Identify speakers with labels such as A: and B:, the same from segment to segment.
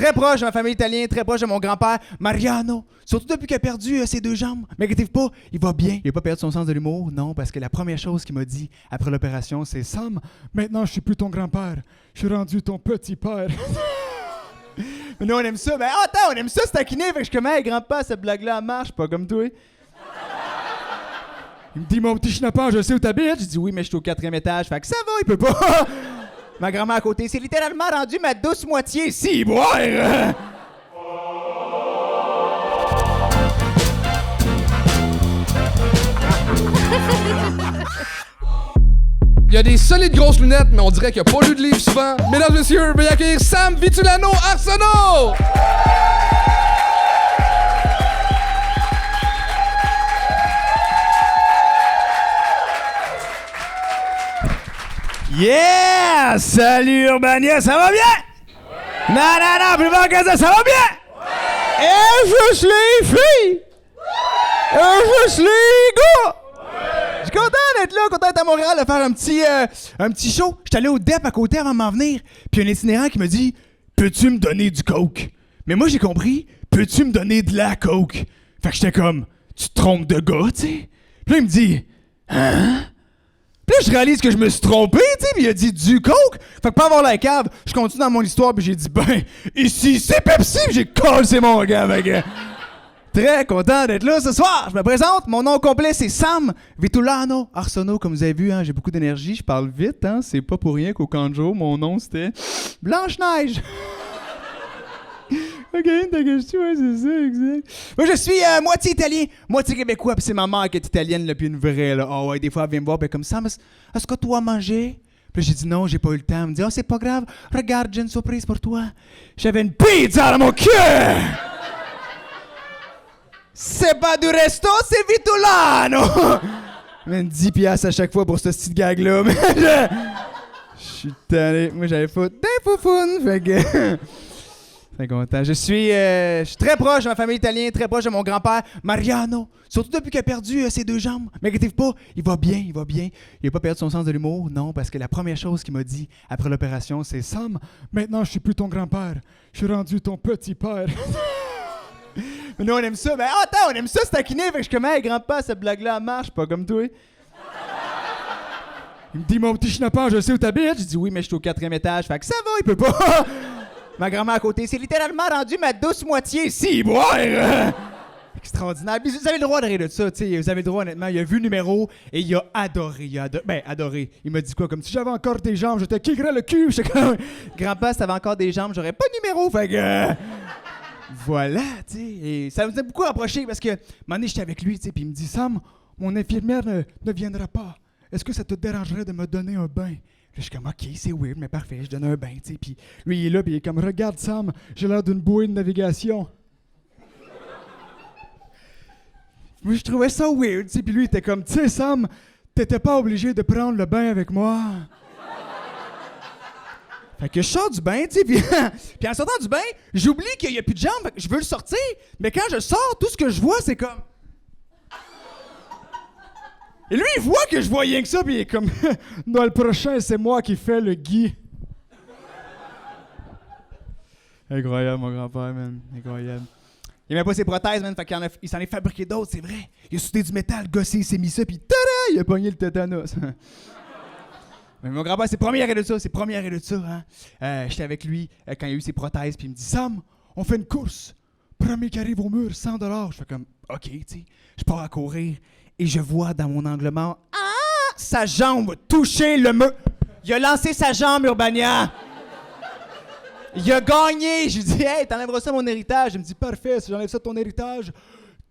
A: très proche de ma famille italienne, très proche de mon grand-père, Mariano. Surtout depuis qu'il a perdu ses 2 jambes. Mais inquiétez-vous pas, il va bien. Il n'a pas perdu son sens de l'humour, non, parce que la première chose qu'il m'a dit après l'opération, c'est « Sam, maintenant je suis plus ton grand-père, je suis rendu ton petit père. » Mais nous, on aime ça. Ben attends, on aime ça se taquiner. Fait que je suis comme « Hey, grand-père, cette blague-là, elle marche pas comme toi. » Il me dit « Mon petit schnappant, je sais où t'habites. » Je dis « Oui, mais je suis au 4e étage. » Fait que ça va, il peut pas. Ma grand-mère à côté, c'est littéralement rendu ma douce moitié. Si, boire!
B: Il y a des solides grosses lunettes, mais on dirait qu'il n'y a pas lu de livre souvent. Mesdames et messieurs, veuillez accueillir Sam Vitulano Arsenault!
A: Yeah! Salut Urbania, ça va bien? Ouais. Non, plus fort que ça va bien? Ouais. Et juste les filles! Ouais. Et juste les gars! Je suis content d'être là, content d'être à Montréal, de faire un petit show. J'étais allé au DEP à côté avant de m'en venir, puis un itinérant qui me dit « Peux-tu me donner du coke? » Mais moi j'ai compris « Peux-tu me donner de la coke? » Fait que j'étais comme « Tu te trompes de gars, tu sais? » Puis là il me dit « Hein? » Puis là, je réalise que je me suis trompé, tu sais, puis il a dit du coke. Fait que pas avoir la cave, je continue dans mon histoire, puis j'ai dit, ben, ici, c'est Pepsi, puis j'ai collé mon gars, mec. Très content d'être là ce soir. Je me présente, mon nom complet, c'est Sam Vitulano Arsenault. Comme vous avez vu, hein, j'ai beaucoup d'énergie, je parle vite, hein. C'est pas pour rien qu'au Kanjo, mon nom, c'était Blanche-Neige. Ok, t'as question, ouais, c'est ça, exact. Moi, je suis moitié italien, moitié québécois, puis c'est ma mère qui est italienne, là, puis une vraie, là. Oh, ouais, des fois, elle vient me voir, puis comme ça, mais est-ce que toi, manger? Puis là, j'ai dit non, j'ai pas eu le temps. Elle me dit, oh, c'est pas grave, regarde, j'ai une surprise pour toi. J'avais une pizza dans mon cœur! C'est pas du resto, c'est Vitulano! Même 10 piastres à chaque fois pour ce petit gag-là, mais je suis tanné. Moi, j'avais fait des foufounes, fait que... Très content. Je suis très proche de ma famille italienne, très proche de mon grand-père, Mariano. Surtout depuis qu'il a perdu ses 2 jambes. Mais inquiétez-vous pas, il va bien, il va bien. Il n'a pas perdu son sens de l'humour, non, parce que la première chose qu'il m'a dit après l'opération, c'est « Sam, maintenant je suis plus ton grand-père, je suis rendu ton petit père. » Mais nous, on aime ça. Ben attends, on aime ça se taquiner. Fait que je suis comme « Hey, grand-père, cette blague-là, elle marche pas comme toi. » Il me dit « Mon petit schnappant, je sais où t'habites. » Je dis « Oui, mais je suis au 4e étage. » Fait que ça va, il peut pas. Ma grand-mère à côté, c'est littéralement rendu ma douce moitié. Si, boire! Extraordinaire. Puis vous avez le droit de rire de ça, tu sais. Vous avez le droit, honnêtement. Il a vu le numéro et il a adoré. Adoré. Il m'a dit quoi? Comme si j'avais encore des jambes, je te kickerais le cul. J'étais comme, grand-père, si t'avais encore des jambes, j'aurais pas de numéro. Fait que. Voilà, tu sais. Et ça nous a beaucoup rapprochés parce que, un moment donné, j'étais avec lui, tu sais. Puis il me dit, Sam, mon infirmière ne viendra pas. Est-ce que ça te dérangerait de me donner un bain? Là, je suis comme, OK, c'est weird, mais parfait, je donne un bain, tu sais. Puis lui, il est là, puis il est comme, regarde, Sam, j'ai l'air d'une bouée de navigation. Moi, je trouvais ça weird, tu sais. Puis lui, il était comme, tu sais, Sam, t'étais pas obligé de prendre le bain avec moi. Fait que je sors du bain, tu sais, puis en sortant du bain, j'oublie qu'il y a plus de jambes, fait que je veux le sortir, mais quand je sors, tout ce que je vois, c'est comme... Et lui, il voit que je vois rien que ça, puis il est comme « Dans le prochain, c'est moi qui fais le Guy. » Incroyable, mon grand-père, man. Incroyable. Il aimait pas ses prothèses, man, fait qu'il s'en est fabriqué d'autres, c'est vrai. Il a soudé du métal, gossé, il s'est mis ça, puis tada! Il a pogné le tétanos. Mais mon grand-père, c'est premier arrêt de ça, hein. J'étais avec lui quand il a eu ses prothèses, puis il me dit « Sam, on fait une course. Premier qui arrive au mur, $100. » Je fais comme « OK, tu sais. » Je pars à courir. Et je vois dans mon angle mort, sa jambe toucher le mur. Il a lancé sa jambe, Urbania. Il a gagné. Je lui dis, hey, t'enlèveras ça mon héritage. Il me dit, parfait, si j'enlève ça de ton héritage,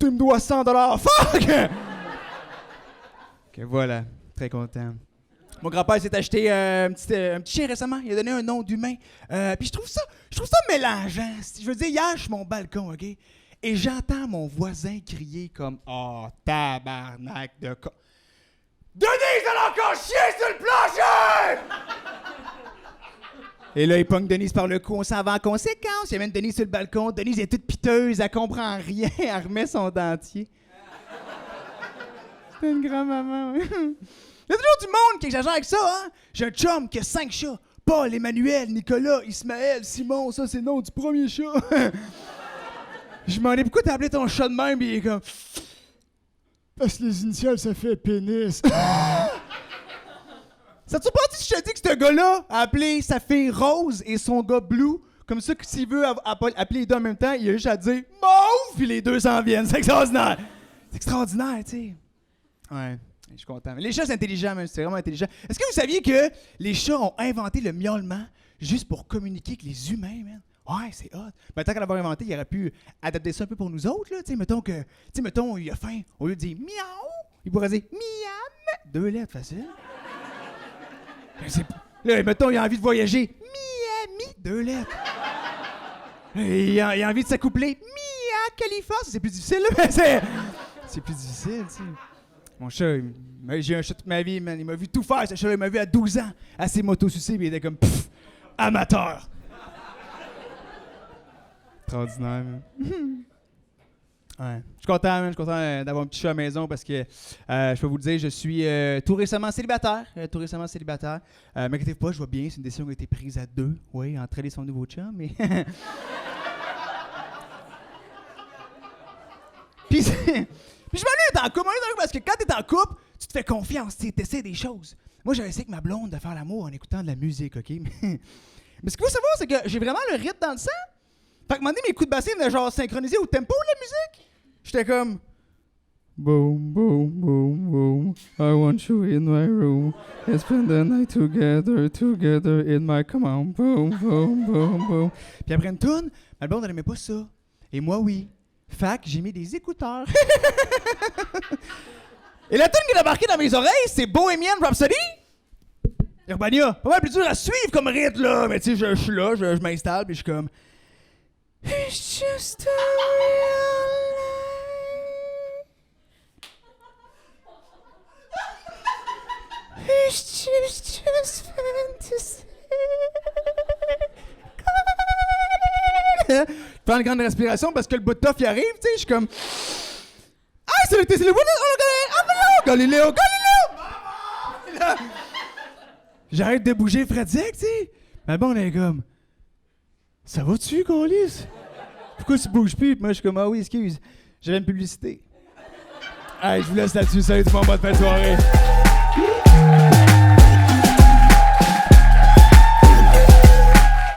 A: tu me dois $100. Fuck! Ok, voilà, très content. Mon grand-père s'est acheté un petit chien récemment. Il a donné un nom d'humain. Puis je trouve ça mélangeant. Je veux dire, hier, je suis sur mon balcon, OK? Et j'entends mon voisin crier comme « Oh, tabarnak de con... » Denise, elle a encore chié sur le plancher! Et là, il pogne Denise par le cou, on s'en va en conséquence. Il amène Denise sur le balcon. Denise est toute piteuse, elle comprend rien, elle remet son dentier. C'est une grand-maman, oui. Il y a toujours du monde qui exagère avec ça, hein? J'ai un chum qui a 5 chats. Paul, Emmanuel, Nicolas, Ismaël, Simon, ça c'est le nom du premier chat. Je m'en ai pourquoi t'as appelé ton chat de même, pis il est comme. Parce que les initiales, ça fait pénis. Ça te surprend si je te dis que ce gars-là a appelé sa fille Rose et son gars Blue? Comme ça que s'il veut appeler les deux en même temps, il a juste à dire Mauve, puis les deux s'en viennent. C'est extraordinaire. C'est extraordinaire, tu sais. Ouais, je suis content. Mais les chats, c'est intelligent, même. C'est vraiment intelligent. Est-ce que vous saviez que les chats ont inventé le miaulement juste pour communiquer avec les humains, man? Ouais, c'est hot. Mais tant qu'à l'avoir inventé, il aurait pu adapter ça un peu pour nous autres, là. Tu sais, mettons, il a faim. Au lieu de dire miaou, il pourrait dire miam. 2 lettres, facile. Là, mettons, il a envie de voyager. Miami, 2 lettres. Il a envie de s'accoupler. Mia Khalifa, c'est plus difficile, là. C'est plus difficile, tu sais. Mon chat, j'ai un chat toute ma vie, man. Il m'a vu tout faire. Ce chat-là, il m'a vu à 12 ans, à ses motos-sucés, puis il était comme, amateur. Extraordinaire, man. Ouais. Je suis content, man. Je suis content d'avoir un petit chat à la maison parce que, je peux vous le dire, je suis tout récemment célibataire. M'inquiétez pas, je vois bien, c'est une décision qui a été prise à 2. Oui, entre elle et son nouveau chum, mais... Puis je m'ennuie d'être en couple, parce que quand t'es en couple, tu te fais confiance, tu essaies des choses. Moi, j'avais essayé avec ma blonde de faire l'amour en écoutant de la musique, OK? Mais ce qu'il faut savoir, c'est que j'ai vraiment le rythme dans le sang. Fait que, à un moment donné, mes coups de bassin venaient genre synchroniser au tempo de la musique. J'étais comme... Boom, boom, boom, boom. I want you in my room. Let's spend the night together in my... Come on, boom, boom, boom, boom. Puis après une toune, ma blonde, elle aimait pas ça. Et moi, oui. Fait que j'ai mis des écouteurs. Et la tune qui a marqué dans mes oreilles, c'est Bohemian Rhapsody. Urbania, pas mal plus dur à suivre comme rythme, là. Mais tu sais, je suis là, je m'installe, puis je suis comme... It's just a real life. It's just fantasy. Je prends une grande respiration parce que le bout de tough y arrive, tu sais, je suis comme... Ah, c'est le bout de... Galileo! J'arrête de bouger Fredzik, tu sais. Mais bon, on est comme... Ça va-tu, Colis? Pourquoi tu bouges plus? Puis moi, je suis comme, ah oui, excuse, j'avais une publicité. Hey, je vous laisse là-dessus. Salut tout le monde, bonne fin de soirée.